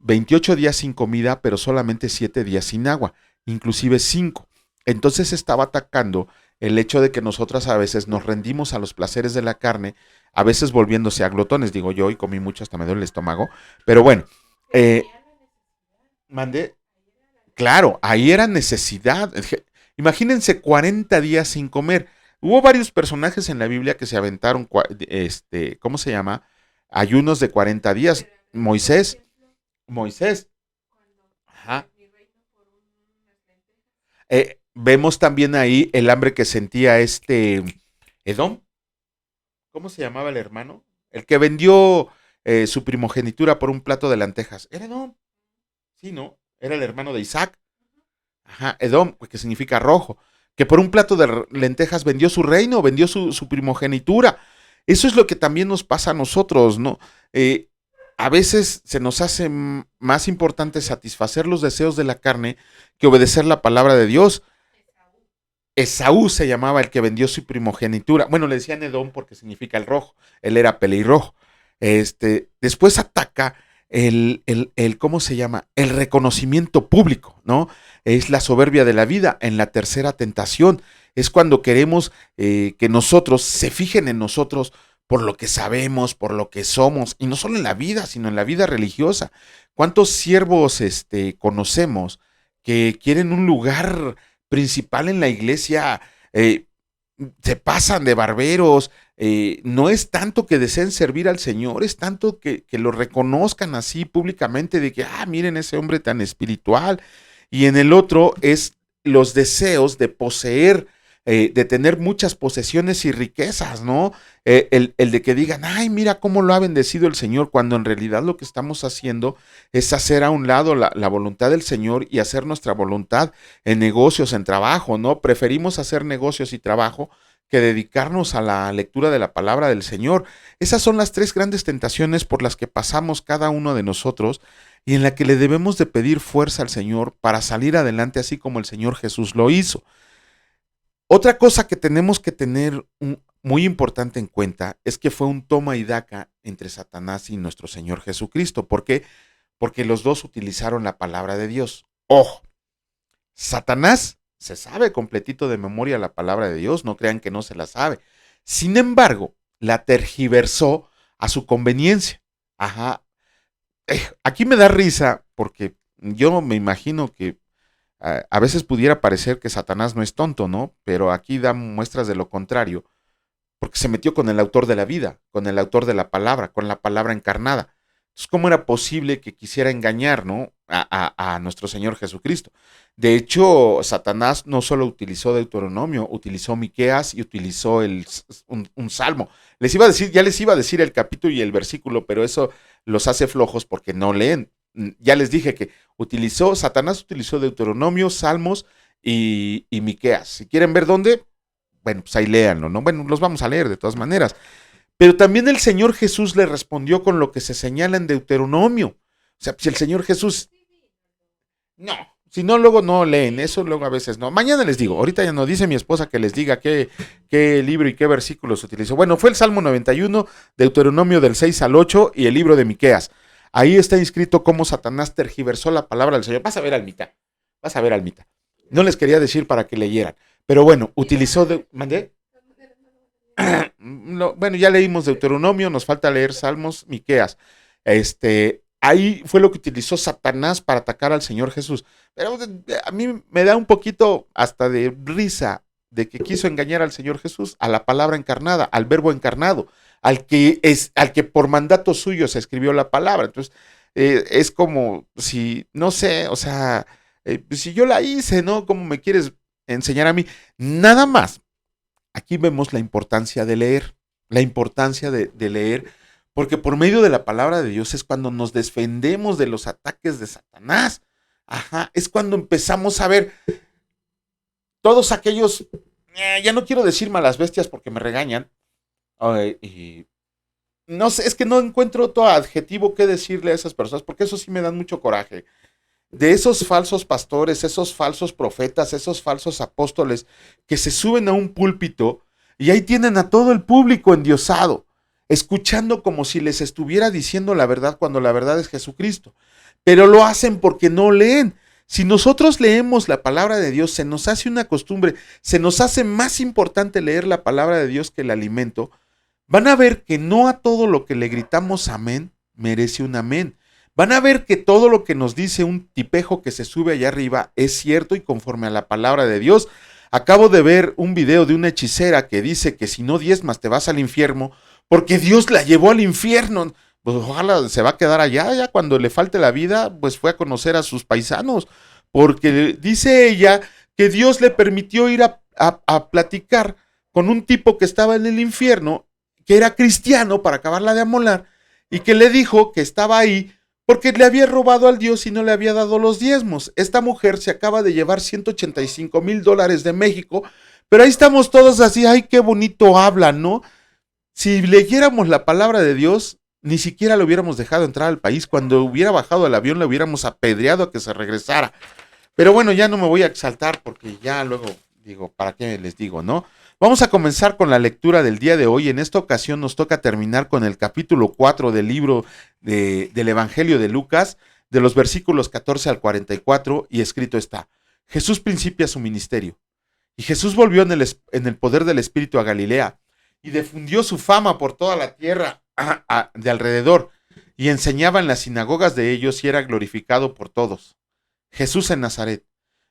28 días sin comida, pero solamente 7 días sin agua, inclusive 5. Entonces estaba atacando el hecho de que nosotras a veces nos rendimos a los placeres de la carne, a veces volviéndose a glotones, digo yo, y comí mucho, hasta me duele el estómago, pero bueno, mandé, claro, ahí era necesidad. Imagínense 40 días sin comer. Hubo varios personajes en la Biblia que se aventaron, ¿cómo se llama? Ayunos de 40 días. Moisés. Ajá. Vemos también ahí el hambre que sentía Edom. ¿Cómo se llamaba el hermano? El que vendió su primogenitura por un plato de lentejas. Era Edom. Sí, ¿no? Era el hermano de Isaac. Ajá, Edom, que significa rojo. Que por un plato de lentejas vendió su reino, vendió su primogenitura. Eso es lo que también nos pasa a nosotros, ¿no? A veces se nos hace más importante satisfacer los deseos de la carne que obedecer la palabra de Dios. Esaú se llamaba el que vendió su primogenitura. Bueno, le decían Edom porque significa el rojo. Él era pelirrojo. Después ataca ¿cómo se llama? El reconocimiento público, ¿no? Es la soberbia de la vida. En la tercera tentación es cuando queremos que nosotros se fijen en nosotros por lo que sabemos, por lo que somos, y no solo en la vida, sino en la vida religiosa. ¿Cuántos siervos conocemos que quieren un lugar principal en la iglesia? Se pasan de barberos, no es tanto que deseen servir al Señor, es tanto que lo reconozcan así públicamente de que, miren ese hombre tan espiritual. Y en el otro es los deseos de poseer, de tener muchas posesiones y riquezas, ¿no? El de que digan, ay, mira cómo lo ha bendecido el Señor, cuando en realidad lo que estamos haciendo es hacer a un lado la voluntad del Señor y hacer nuestra voluntad en negocios, en trabajo, ¿no? Preferimos hacer negocios y trabajo que dedicarnos a la lectura de la palabra del Señor. Esas son las tres grandes tentaciones por las que pasamos cada uno de nosotros y en la que le debemos de pedir fuerza al Señor para salir adelante así como el Señor Jesús lo hizo. Otra cosa que tenemos que tener muy importante en cuenta es que fue un toma y daca entre Satanás y nuestro Señor Jesucristo. ¿Por qué? Porque los dos utilizaron la palabra de Dios. Ojo, Satanás se sabe completito de memoria la palabra de Dios, no crean que no se la sabe. Sin embargo, la tergiversó a su conveniencia. Ajá. Aquí me da risa porque yo me imagino que a veces pudiera parecer que Satanás no es tonto, ¿no? Pero aquí da muestras de lo contrario, porque se metió con el autor de la vida, con el autor de la palabra, con la palabra encarnada. Entonces, ¿cómo era posible que quisiera engañar, ¿no? A nuestro Señor Jesucristo? De hecho, Satanás no solo utilizó Deuteronomio, utilizó Miqueas y utilizó un salmo. Ya les iba a decir el capítulo y el versículo, pero eso los hace flojos porque no leen. Ya les dije que Satanás utilizó Deuteronomio, Salmos y Miqueas. Si quieren ver dónde, bueno, pues ahí léanlo, ¿no? Bueno, los vamos a leer de todas maneras. Pero también el Señor Jesús le respondió con lo que se señala en Deuteronomio. O sea, si el Señor Jesús... No, si no, luego no leen, eso luego a veces no. Mañana les digo, ahorita ya no, dice mi esposa que les diga qué libro y qué versículos utilizó. Bueno, fue el Salmo 91, Deuteronomio del 6 al 8 y el libro de Miqueas. Ahí está inscrito cómo Satanás tergiversó la palabra del Señor. Vas a ver, Almita, vas a ver, Almita. No les quería decir para que leyeran, pero bueno, utilizó... ¿Mandé? Bueno, ya leímos Deuteronomio, nos falta leer Salmos, Miqueas. Ahí fue lo que utilizó Satanás para atacar al Señor Jesús. Pero a mí me da un poquito hasta de risa de que quiso engañar al Señor Jesús, a la palabra encarnada, al verbo encarnado, al que por mandato suyo se escribió la palabra. Entonces, es como si, no sé, o sea, si yo la hice, ¿no? ¿Cómo me quieres enseñar a mí? Nada más. Aquí vemos la importancia de leer, la importancia de leer, porque por medio de la palabra de Dios es cuando nos defendemos de los ataques de Satanás. Ajá, es cuando empezamos a ver todos aquellos, ya no quiero decir malas bestias porque me regañan, y no sé, es que no encuentro otro adjetivo que decirle a esas personas, porque eso sí me dan mucho coraje. De esos falsos pastores, esos falsos profetas, esos falsos apóstoles que se suben a un púlpito y ahí tienen a todo el público endiosado, escuchando como si les estuviera diciendo la verdad cuando la verdad es Jesucristo. Pero lo hacen porque no leen. Si nosotros leemos la palabra de Dios, se nos hace una costumbre, se nos hace más importante leer la palabra de Dios que el alimento, van a ver que no a todo lo que le gritamos amén merece un amén. Van a ver que todo lo que nos dice un tipejo que se sube allá arriba es cierto y conforme a la palabra de Dios. Acabo de ver un video de una hechicera que dice que si no diezmas te vas al infierno porque Dios la llevó al infierno. Pues ojalá se va a quedar allá, ya cuando le falte la vida, pues fue a conocer a sus paisanos, porque dice ella que Dios le permitió ir a platicar con un tipo que estaba en el infierno, que era cristiano para acabarla de amolar, y que le dijo que estaba ahí porque le había robado al Dios y no le había dado los diezmos. Esta mujer se acaba de llevar $185,000 de México, pero ahí estamos todos así, ay, qué bonito habla, ¿no? Si leyéramos la palabra de Dios, ni siquiera lo hubiéramos dejado entrar al país. Cuando hubiera bajado del avión, le hubiéramos apedreado a que se regresara. Pero bueno, ya no me voy a exaltar porque ya luego digo, ¿para qué les digo, no? Vamos a comenzar con la lectura del día de hoy. En esta ocasión nos toca terminar con el capítulo 4 del libro del Evangelio de Lucas, de los versículos 14 al 44, y escrito está: Jesús principia su ministerio. Y Jesús volvió en el poder del Espíritu a Galilea, y difundió su fama por toda la tierra de alrededor, y enseñaba en las sinagogas de ellos y era glorificado por todos. Jesús en Nazaret.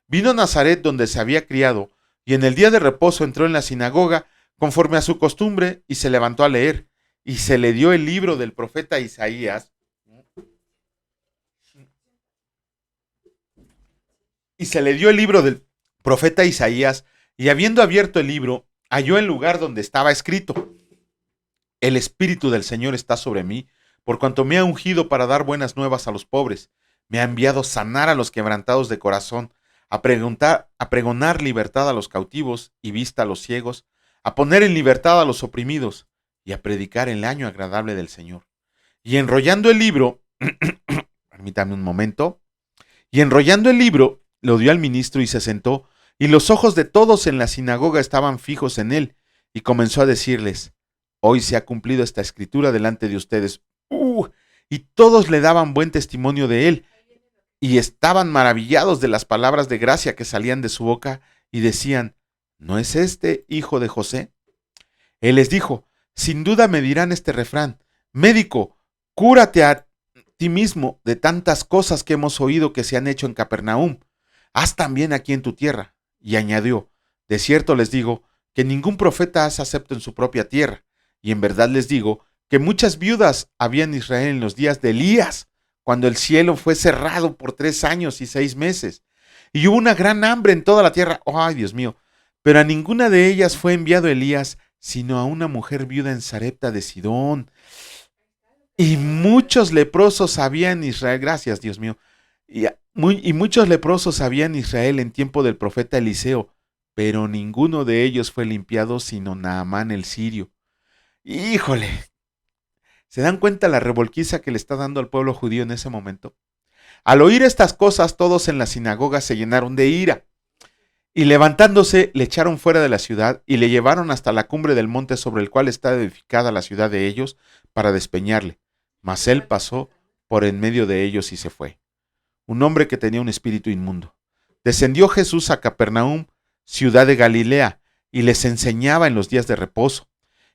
Vino a Nazaret donde se había criado, y en el día de reposo entró en la sinagoga, conforme a su costumbre, y se levantó a leer, y se le dio el libro del profeta Isaías, y se le dio el libro del profeta Isaías, y habiendo abierto el libro, halló el lugar donde estaba escrito: El Espíritu del Señor está sobre mí, por cuanto me ha ungido para dar buenas nuevas a los pobres. Me ha enviado a sanar a los quebrantados de corazón, a pregonar libertad a los cautivos y vista a los ciegos, a poner en libertad a los oprimidos y a predicar el año agradable del Señor. Y enrollando el libro, permítame un momento, y enrollando el libro, lo dio al ministro y se sentó, y los ojos de todos en la sinagoga estaban fijos en él, y comenzó a decirles: Hoy se ha cumplido esta escritura delante de ustedes. Y todos le daban buen testimonio de él, y estaban maravillados de las palabras de gracia que salían de su boca, y decían: ¿No es este hijo de José? Él les dijo: Sin duda me dirán este refrán: Médico, cúrate a ti mismo de tantas cosas que hemos oído que se han hecho en Capernaum. Haz también aquí en tu tierra. Y añadió: De cierto les digo que ningún profeta hace acepto en su propia tierra. Y en verdad les digo que muchas viudas había en Israel en los días de Elías, cuando el cielo fue cerrado por 3 años y 6 meses, y hubo una gran hambre en toda la tierra. ¡Ay, Dios mío! Pero a ninguna de ellas fue enviado Elías, sino a una mujer viuda en Sarepta de Sidón. Y muchos leprosos había en Israel, gracias, Dios mío, y muchos leprosos había en Israel en tiempo del profeta Eliseo, pero ninguno de ellos fue limpiado, sino Naamán el sirio. Híjole, ¿se dan cuenta la revolquiza que le está dando al pueblo judío en ese momento? Al oír estas cosas, todos en la sinagoga se llenaron de ira, y levantándose le echaron fuera de la ciudad y le llevaron hasta la cumbre del monte sobre el cual está edificada la ciudad de ellos, para despeñarle. Mas él pasó por en medio de ellos y se fue. Un hombre que tenía un espíritu inmundo. Descendió Jesús a Capernaum, ciudad de Galilea, y les enseñaba en los días de reposo.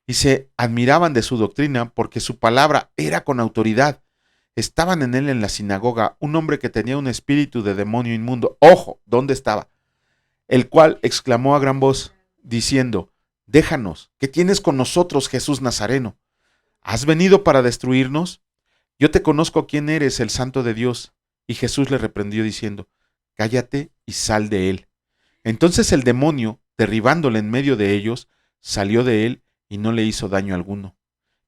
Y se admiraban de su doctrina, porque su palabra era con autoridad. Estaban en él en la sinagoga un hombre que tenía un espíritu de demonio inmundo. Ojo, ¿dónde estaba? El cual exclamó a gran voz, diciendo: Déjanos, ¿qué tienes con nosotros, Jesús Nazareno? ¿Has venido para destruirnos? Yo te conozco quién eres, el Santo de Dios. Y Jesús le reprendió diciendo: Cállate y sal de él. Entonces el demonio, derribándole en medio de ellos, salió de él y no le hizo daño alguno.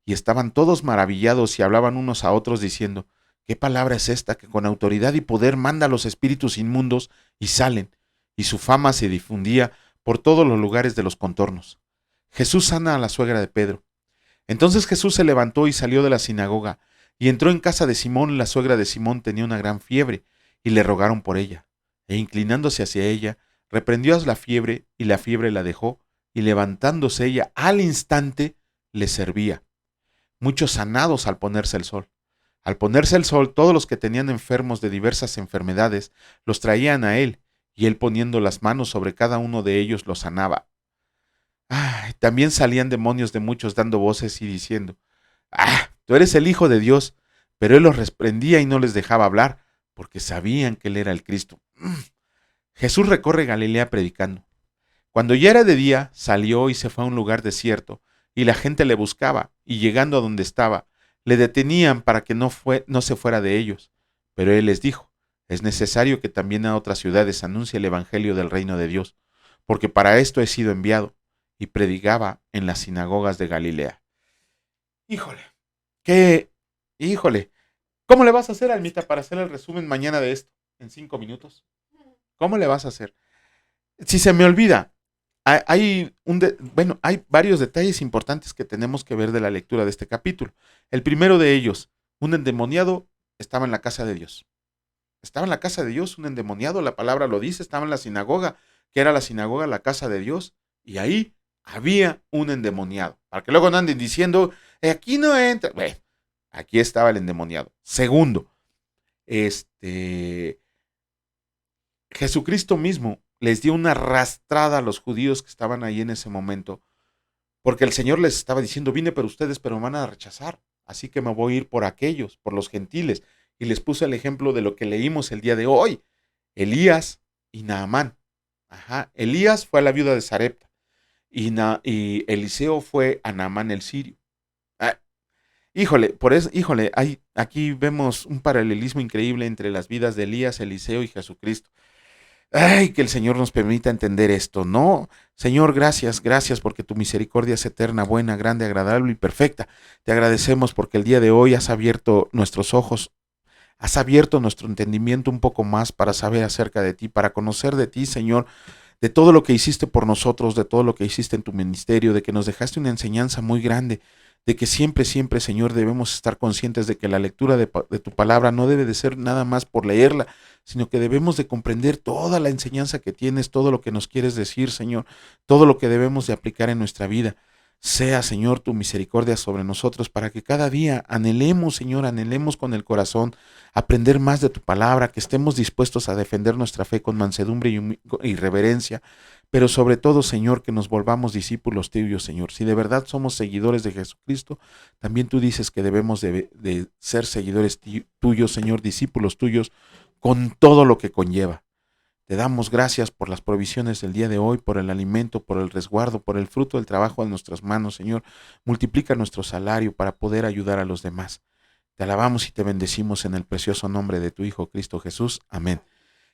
Y estaban todos maravillados y hablaban unos a otros diciendo: ¿Qué palabra es esta que con autoridad y poder manda a los espíritus inmundos y salen? Y su fama se difundía por todos los lugares de los contornos. Jesús sana a la suegra de Pedro. Entonces Jesús se levantó y salió de la sinagoga, y entró en casa de Simón. La suegra de Simón tenía una gran fiebre, y le rogaron por ella. E inclinándose hacia ella, reprendió la fiebre, y la fiebre la dejó, y levantándose ella al instante, le servía. Muchos sanados al ponerse el sol. Al ponerse el sol, todos los que tenían enfermos de diversas enfermedades los traían a él, y él poniendo las manos sobre cada uno de ellos los sanaba. También salían demonios de muchos dando voces y diciendo: tú eres el Hijo de Dios. Pero él los reprendía y no les dejaba hablar, porque sabían que él era el Cristo. Jesús recorre Galilea predicando. Cuando ya era de día, salió y se fue a un lugar desierto, y la gente le buscaba, y llegando a donde estaba, le detenían para que no se fuera de ellos. Pero él les dijo: es necesario que también a otras ciudades anuncie el evangelio del reino de Dios, porque para esto he sido enviado. Y predicaba en las sinagogas de Galilea. Híjole, híjole, ¿Cómo le vas a hacer, Almita, para hacer el resumen mañana de esto en 5 minutos? ¿Cómo le vas a hacer? Si se me olvida, hay varios detalles importantes que tenemos que ver de la lectura de este capítulo. El primero de ellos, un endemoniado estaba en la casa de Dios. Estaba en la casa de Dios, un endemoniado, la palabra lo dice, estaba en la sinagoga, que era la sinagoga, la casa de Dios, y ahí había un endemoniado. Para que luego no anden diciendo, aquí no entra. Bueno, aquí estaba el endemoniado. Segundo, Jesucristo mismo les dio una arrastrada a los judíos que estaban ahí en ese momento, porque el Señor les estaba diciendo, vine por ustedes, pero me van a rechazar, así que me voy a ir por aquellos, por los gentiles, y les puse el ejemplo de lo que leímos el día de hoy, Elías y Naamán. Ajá. Elías fue a la viuda de Sarepta, y Eliseo fue a Naamán el sirio. Ah, aquí vemos un paralelismo increíble entre las vidas de Elías, Eliseo y Jesucristo. Ay, que el Señor nos permita entender esto, ¿no? Señor, gracias, gracias porque tu misericordia es eterna, buena, grande, agradable y perfecta. Te agradecemos porque el día de hoy has abierto nuestros ojos, has abierto nuestro entendimiento un poco más para saber acerca de ti, para conocer de ti, Señor, de todo lo que hiciste por nosotros, de todo lo que hiciste en tu ministerio, de que nos dejaste una enseñanza muy grande, de que siempre, siempre, Señor, debemos estar conscientes de que la lectura de tu palabra no debe de ser nada más por leerla, sino que debemos de comprender toda la enseñanza que tienes, todo lo que nos quieres decir, Señor, todo lo que debemos de aplicar en nuestra vida. Sea, Señor, tu misericordia sobre nosotros para que cada día anhelemos, Señor, anhelemos con el corazón aprender más de tu palabra, que estemos dispuestos a defender nuestra fe con mansedumbre y reverencia, pero sobre todo, Señor, que nos volvamos discípulos tuyos, Señor. Si de verdad somos seguidores de Jesucristo, también tú dices que debemos de ser seguidores tuyos, Señor, discípulos tuyos, con todo lo que conlleva. Te damos gracias por las provisiones del día de hoy, por el alimento, por el resguardo, por el fruto del trabajo de nuestras manos, Señor. Multiplica nuestro salario para poder ayudar a los demás. Te alabamos y te bendecimos en el precioso nombre de tu Hijo Cristo Jesús. Amén.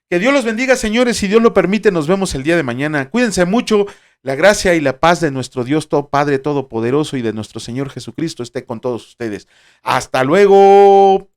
Que Dios los bendiga, señores. Si Dios lo permite, nos vemos el día de mañana. Cuídense mucho. La gracia y la paz de nuestro Dios Padre Todopoderoso y de nuestro Señor Jesucristo esté con todos ustedes. ¡Hasta luego!